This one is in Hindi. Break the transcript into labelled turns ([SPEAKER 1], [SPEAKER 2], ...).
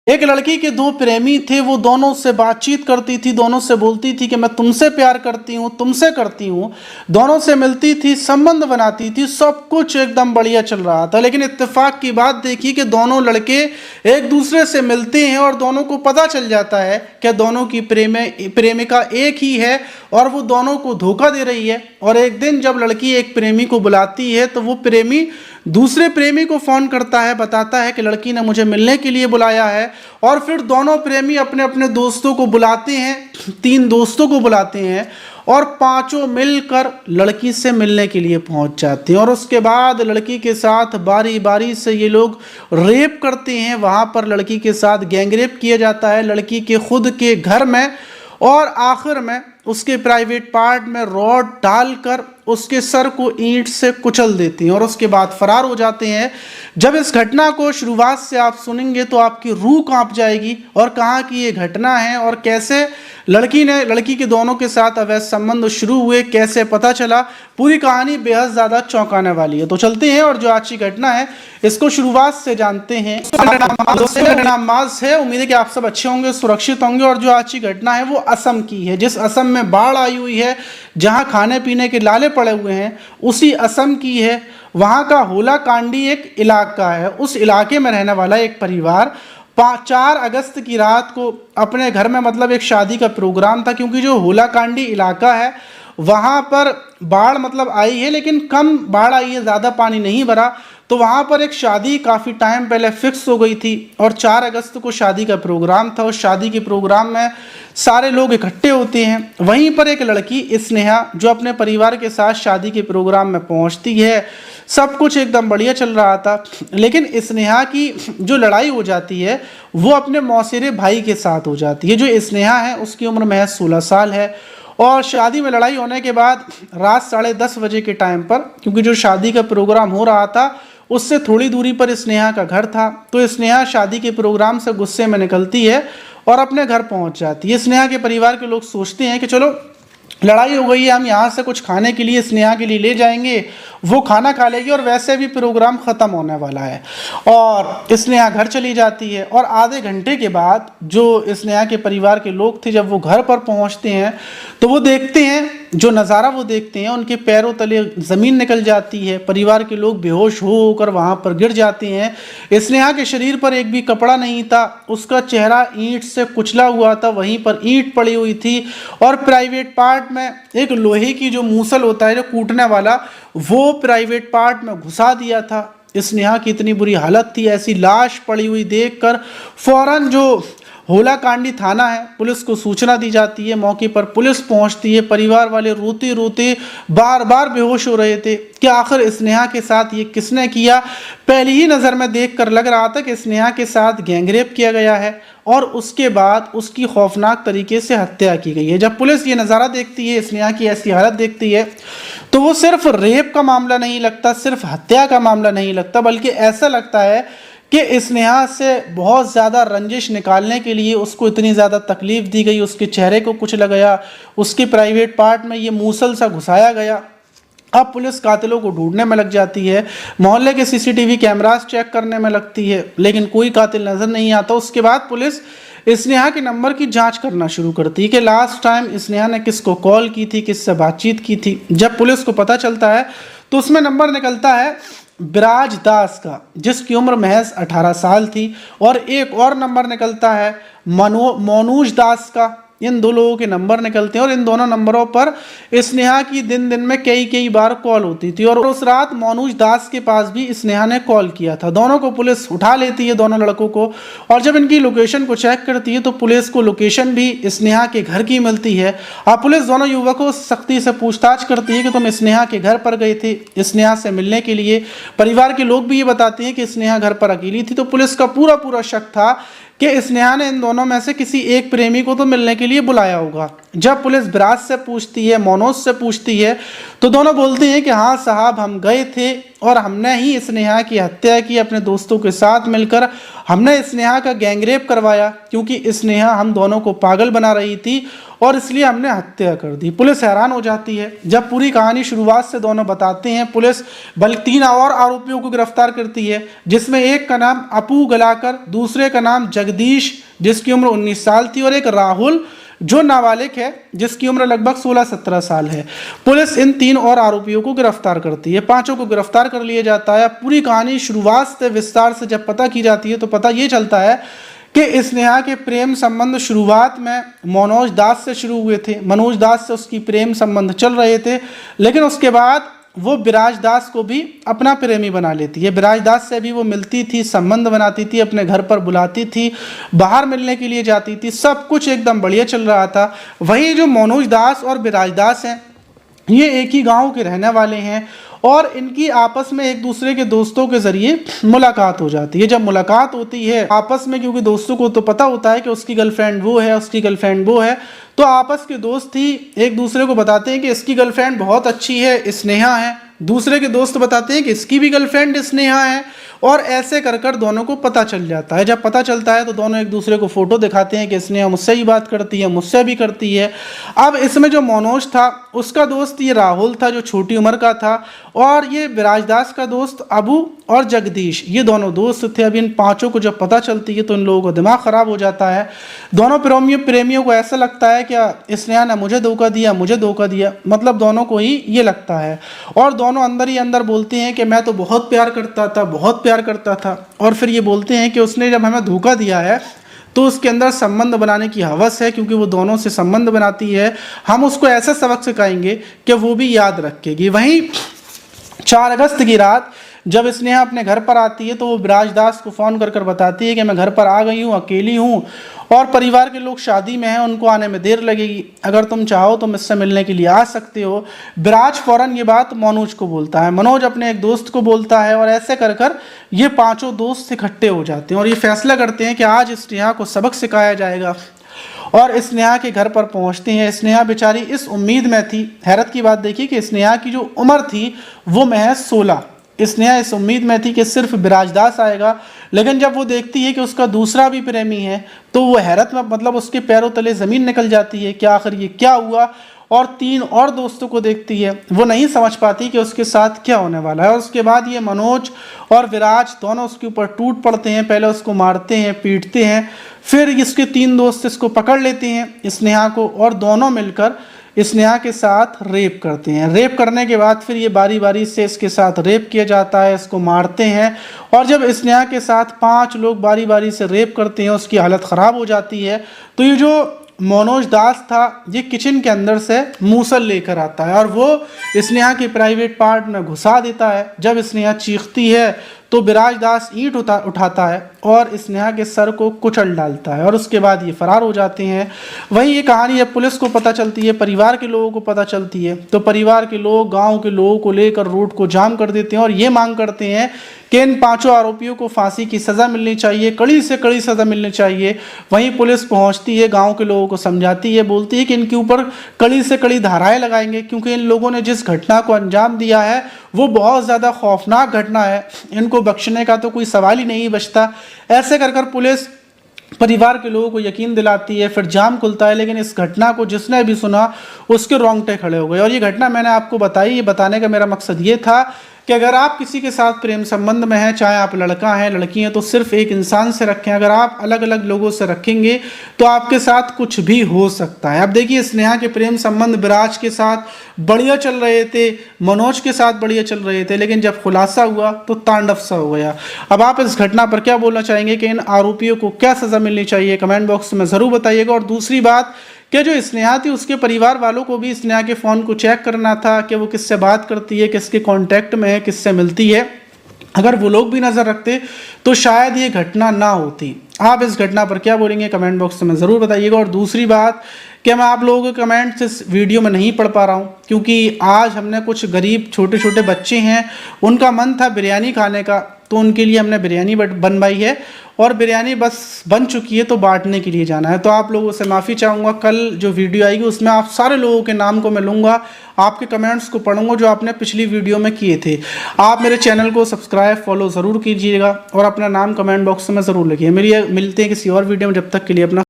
[SPEAKER 1] एक लड़की के दो प्रेमी थे, वो दोनों से बातचीत करती थी, दोनों से बोलती थी कि मैं तुमसे प्यार करती हूँ, तुमसे करती हूँ, दोनों से मिलती थी, संबंध बनाती थी, सब कुछ एकदम बढ़िया चल रहा था। लेकिन इत्तेफाक की बात देखी कि दोनों लड़के एक दूसरे से मिलते हैं और दोनों को पता चल जाता है कि दोनों की प्रेमिका एक ही है और वो दोनों को धोखा दे रही है। और एक दिन जब लड़की एक प्रेमी को बुलाती है तो वो प्रेमी दूसरे प्रेमी को फोन करता है, बताता है कि लड़की ने मुझे मिलने के लिए बुलाया है। और फिर दोनों प्रेमी अपने अपने दोस्तों को बुलाते हैं, 3 दोस्तों को बुलाते हैं और पांचों मिलकर लड़की से मिलने के लिए पहुंच जाते हैं। और उसके बाद लड़की के साथ बारी बारी से ये लोग रेप करते हैं। वहां पर लड़की के साथ गैंगरेप किया जाता है, लड़की के खुद के घर में, और आखिर में उसके प्राइवेट पार्ट में रॉड डालकर उसके सर को ईंट से कुचल देती हैं और उसके बाद फरार हो जाते हैं। जब इस घटना को शुरुआत से आप सुनेंगे तो आपकी रूह कांप जाएगी, और कहाँ की ये घटना है और कैसे लड़की के दोनों के साथ अवैध संबंध शुरू हुए, कैसे पता चला, पूरी कहानी बेहद ज़्यादा चौंकाने वाली है। तो चलते हैं और जो आज की घटना है इसको शुरुआत से जानते हैं। मेरा नाम माज है, उम्मीद है कि आप सब अच्छे होंगे, सुरक्षित होंगे। और जो आज की घटना है वो असम की है। जिस असम में बाढ़ आई हुई है, जहां खाने पीने के लाले पड़े हुए हैं, उसी असम की है। वहां का होलाकांडी एक इलाका है। उस इलाके में रहने वाला एक परिवार 4 अगस्त की रात को अपने घर में, मतलब एक शादी का प्रोग्राम था, क्योंकि जो होलाकांडी इलाका है वहाँ पर बाढ़ मतलब आई है, लेकिन कम बाढ़ आई है, ज़्यादा पानी नहीं भरा। तो वहाँ पर एक शादी काफ़ी टाइम पहले फिक्स हो गई थी और 4 अगस्त को शादी का प्रोग्राम था। उस शादी के प्रोग्राम में सारे लोग इकट्ठे होते हैं। वहीं पर एक लड़की स्नेहा जो अपने परिवार के साथ शादी के प्रोग्राम में पहुँचती है। सब कुछ एकदम बढ़िया चल रहा था, लेकिन स्नेहा की जो लड़ाई हो जाती है वो अपने मौसेरे भाई के साथ हो जाती है। जो स्नेहा है उसकी उम्र महज 16 साल है। और शादी में लड़ाई होने के बाद रात 10:30 बजे के टाइम पर, क्योंकि जो शादी का प्रोग्राम हो रहा था उससे थोड़ी दूरी पर स्नेहा का घर था, तो स्नेहा शादी के प्रोग्राम से गुस्से में निकलती है और अपने घर पहुंच जाती है। स्नेहा के परिवार के लोग सोचते हैं कि चलो लड़ाई हो गई है, हम यहाँ से कुछ खाने के लिए स्नेहा के लिए ले जाएंगे, वो खाना खा लेगी और वैसे भी प्रोग्राम ख़त्म होने वाला है। और स्नेहा घर चली जाती है। और आधे घंटे के बाद जो स्नेहा के परिवार के लोग थे, जब वो घर पर पहुँचते हैं तो वो देखते हैं, जो नज़ारा वो देखते हैं, उनके पैरों तले ज़मीन निकल जाती है। परिवार के लोग बेहोश होकर वहाँ पर गिर जाते हैं। स्नेहा के शरीर पर एक भी कपड़ा नहीं था, उसका चेहरा ईंट से कुचला हुआ था, वहीं पर ईंट पड़ी हुई थी। और प्राइवेट पार्ट में एक लोहे की जो मूसल होता है, जो कूटने वाला, वो प्राइवेट पार्ट में घुसा दिया था। स्नेहा की इतनी बुरी हालत थी, ऐसी लाश पड़ी हुई देखकर फौरन जो होलाकांडी थाना है, पुलिस को सूचना दी जाती है। मौके पर पुलिस पहुंचती है। परिवार वाले रोते रोते बार बार बेहोश हो रहे थे कि आखिर स्नेहा के साथ ये किसने किया। पहली ही नज़र में देखकर लग रहा था कि स्नेहा के साथ गैंगरेप किया गया है और उसके बाद उसकी खौफनाक तरीके से हत्या की गई है। जब पुलिस ये नज़ारा देखती है, स्नेहा की ऐसी हालत देखती है, तो वो सिर्फ रेप का मामला नहीं लगता, सिर्फ हत्या का मामला नहीं लगता, बल्कि ऐसा लगता है कि स्नेहा से बहुत ज़्यादा रंजिश निकालने के लिए उसको इतनी ज़्यादा तकलीफ़ दी गई, उसके चेहरे को कुछ लगाया, उसके प्राइवेट पार्ट में ये मूसल सा घुसाया गया। अब पुलिस कातिलों को ढूंढने में लग जाती है, मोहल्ले के सीसीटीवी कैमरास चेक करने में लगती है, लेकिन कोई कातिल नज़र नहीं आता। उसके बाद पुलिस स्नेहा के नंबर की जांच करना शुरू करती है कि लास्ट टाइम स्नेहा ने किसको कॉल की थी, किससे बातचीत की थी। जब पुलिस को पता चलता है तो उसमें नंबर निकलता है ब्राज दास का, जिसकी उम्र महज 18 साल थी। और एक और नंबर निकलता है मोनूज दास का। इन 2 लोगों के नंबर निकलते हैं और इन दोनों नंबरों पर स्नेहा की दिन दिन में कई बार कॉल होती थी। और उस रात मोनूज दास के पास भी स्नेहा ने कॉल किया था। दोनों को पुलिस उठा लेती है, दोनों लड़कों को। और जब इनकी लोकेशन को चेक करती है तो पुलिस को लोकेशन भी स्नेहा के घर की मिलती है। अब पुलिस दोनों युवकों से सख्ती से पूछताछ करती है कि तुम स्नेहा के घर पर गए थे स्नेहा से मिलने के लिए। परिवार के लोग भी ये बताते हैं कि स्नेहा घर पर अकेली थी। तो पुलिस का पूरा शक था कि स्नेहा ने इन दोनों में से किसी एक प्रेमी को तो मिलने के लिए बुलाया होगा। जब पुलिस विराज से पूछती है, मनोज से पूछती है, तो दोनों बोलते हैं कि हाँ साहब, हम गए थे और हमने ही स्नेहा की हत्या की अपने दोस्तों के साथ मिलकर। हमने स्नेहा का गैंगरेप करवाया क्योंकि स्नेहा हम दोनों को पागल बना रही थी और इसलिए हमने हत्या कर दी। पुलिस हैरान हो जाती है जब पूरी कहानी शुरुआत से दोनों बताते हैं। पुलिस बल्कि 3 और आरोपियों को गिरफ्तार करती है, जिसमें एक का नाम अपू गलाकर, दूसरे का नाम जगदीश जिसकी उम्र 19 साल थी और एक राहुल जो नाबालिग है जिसकी उम्र लगभग 16-17 साल है। पुलिस इन 3 और आरोपियों को गिरफ्तार करती है, 5 को गिरफ्तार कर लिया जाता है। पूरी कहानी शुरुआत से विस्तार से जब पता की जाती है तो पता ये चलता है कि स्नेहा के प्रेम संबंध शुरुआत में मनोज दास से शुरू हुए थे। मनोज दास से उसकी प्रेम संबंध चल रहे थे, लेकिन उसके बाद वो विराज दास को भी अपना प्रेमी बना लेती है। विराज दास से भी वो मिलती थी, संबंध बनाती थी, अपने घर पर बुलाती थी, बाहर मिलने के लिए जाती थी, सब कुछ एकदम बढ़िया चल रहा था। वही जो मनोज दास और विराज दास हैं, ये एक ही गांव के रहने वाले हैं और इनकी आपस में एक दूसरे के दोस्तों के जरिए मुलाकात हो जाती है। जब मुलाकात होती है आपस में, क्योंकि दोस्तों को तो पता होता है कि उसकी गर्लफ्रेंड वो है, उसकी गर्लफ्रेंड वो है, तो आपस के दोस्त ही एक दूसरे को बताते हैं कि इसकी गर्लफ्रेंड बहुत अच्छी है, स्नेहा है। दूसरे के दोस्त बताते हैं कि इसकी भी गर्लफ्रेंड स्नेहा है और ऐसे कर कर दोनों को पता चल जाता है। जब पता चलता है तो दोनों एक दूसरे को फोटो दिखाते हैं कि स्नेहा मुझसे ही बात करती है, मुझसे भी करती है। अब इसमें जो मनोज था उसका दोस्त ये राहुल था जो छोटी उम्र का था, और ये विराजदास का दोस्त अबू और जगदीश, ये दोनों दोस्त थे। अब इन 5 को जब पता चलती है तो इन लोगों का दिमाग खराब हो जाता है। दोनों प्रेमियों को ऐसा लगता है कि स्नेहा ने मुझे धोखा दिया, मुझे धोखा दिया, मतलब दोनों को ही ये लगता है। और दोनों अंदर ही अंदर बोलते हैं कि मैं तो बहुत प्यार करता था, बहुत प्यार करता था। और फिर ये बोलते हैं कि उसने जब हमें धोखा दिया है तो उसके अंदर संबंध बनाने की हवस है, क्योंकि वो दोनों से संबंध बनाती है। हम उसको ऐसा सबक सिखाएंगे कि वो भी याद रखेगी। वहीं 4 अगस्त की रात जब स्नेहा अपने घर पर आती है तो वो विराजदास को फ़ोन कर बताती है कि मैं घर पर आ गई हूँ, अकेली हूँ और परिवार के लोग शादी में हैं, उनको आने में देर लगेगी, अगर तुम चाहो तो मुझसे मिलने के लिए आ सकते हो। विराज फौरन ये बात मनोज को बोलता है, मनोज अपने एक दोस्त को बोलता है और ऐसे कर कर ये 5 दोस्त इकट्ठे हो जाते हैं और ये फैसला करते हैं कि आज स्नेहा को सबक सिखाया जाएगा। और स्नेहा के घर पर पहुंचते हैं। स्नेहा बेचारी इस उम्मीद में थी, हैरत की बात देखिए कि स्नेहा की जो उम्र थी वो महज 16। स्नेहा इस उम्मीद में थी कि सिर्फ विराजदास आएगा, लेकिन जब वो देखती है कि उसका दूसरा भी प्रेमी है तो वो हैरत में, मतलब उसके पैरों तले ज़मीन निकल जाती है कि आखिर ये क्या हुआ। और 3 और दोस्तों को देखती है, वो नहीं समझ पाती कि उसके साथ क्या होने वाला है। और उसके बाद ये मनोज और विराज दोनों उसके ऊपर टूट पड़ते हैं, पहले उसको मारते हैं, पीटते हैं, फिर इसके 3 दोस्त इसको पकड़ लेते हैं स्नेहा को और दोनों मिलकर स्नेहा के साथ रेप करते हैं। रेप करने के बाद फिर ये बारी बारी से इसके साथ रेप किया जाता है, इसको मारते हैं। और जब स्नेहा के साथ 5 लोग बारी बारी से रेप करते हैं, उसकी हालत ख़राब हो जाती है, तो ये जो मनोज दास था ये किचन के अंदर से मूसल लेकर आता है और वो स्नेहा के प्राइवेट पार्ट में घुसा देता है। जब स्नेहा चीखती है तो विराज दास ईंट उठाता है और स्नेहा के सर को कुचल डालता है और उसके बाद ये फरार हो जाते हैं। वहीं ये कहानी जब पुलिस को पता चलती है, परिवार के लोगों को पता चलती है, तो परिवार के लोग गांव के लोगों को लेकर रोड को जाम कर देते हैं और ये मांग करते हैं कि इन 5 आरोपियों को फांसी की सज़ा मिलनी चाहिए, कड़ी से कड़ी सज़ा मिलनी चाहिए। वहीं पुलिस पहुंचती है, गांव के लोगों को समझाती है, बोलती है कि इनके ऊपर कड़ी से कड़ी धाराएं लगाएंगे, क्योंकि इन लोगों ने जिस घटना को अंजाम दिया है वो बहुत ज़्यादा खौफनाक घटना है, इनको बख्शने का तो कोई सवाल ही नहीं बचता। ऐसे कर कर पुलिस परिवार के लोगों को यकीन दिलाती है, फिर जाम खुलता है। लेकिन इस घटना को जिसने भी सुना उसके रोंगटे खड़े हो गए। और ये घटना मैंने आपको बताई, ये बताने का मेरा मकसद ये था कि अगर आप किसी के साथ प्रेम संबंध में हैं, चाहे आप लड़का हैं लड़की हैं, तो सिर्फ एक इंसान से रखें। अगर आप अलग अलग लोगों से रखेंगे तो आपके साथ कुछ भी हो सकता है। अब देखिए स्नेहा के प्रेम संबंध विराज के साथ बढ़िया चल रहे थे, मनोज के साथ बढ़िया चल रहे थे, लेकिन जब खुलासा हुआ तो तांडव सा हो गया। अब आप इस घटना पर क्या बोलना चाहेंगे कि इन आरोपियों को क्या सज़ा मिलनी चाहिए, कमेंट बॉक्स में ज़रूर बताइएगा। और दूसरी बात कि जो स्नेहा थी उसके परिवार वालों को भी स्नेहा के फ़ोन को चेक करना था कि वो किससे बात करती है, किसके कांटेक्ट में है, किससे मिलती है। अगर वो लोग भी नज़र रखते तो शायद ये घटना ना होती। आप इस घटना पर क्या बोलेंगे कमेंट बॉक्स में ज़रूर बताइएगा। और दूसरी बात कि मैं आप लोगों के कमेंट्स इस वीडियो में नहीं पढ़ पा रहा हूँ, क्योंकि आज हमने कुछ गरीब छोटे छोटे बच्चे हैं, उनका मन था बिरयानी खाने का, तो उनके लिए हमने बिरयानी बनवाई है और बिरयानी बस बन चुकी है, तो बांटने के लिए जाना है। तो आप लोगों से माफ़ी चाहूँगा, कल जो वीडियो आएगी उसमें आप सारे लोगों के नाम को मैं लूँगा, आपके कमेंट्स को पढ़ूंगा जो आपने पिछली वीडियो में किए थे। आप मेरे चैनल को सब्सक्राइब फॉलो ज़रूर कीजिएगा और अपना नाम कमेंट बॉक्स में ज़रूर लिखिए। मिलते हैं किसी और वीडियो में, जब तक के लिए अपना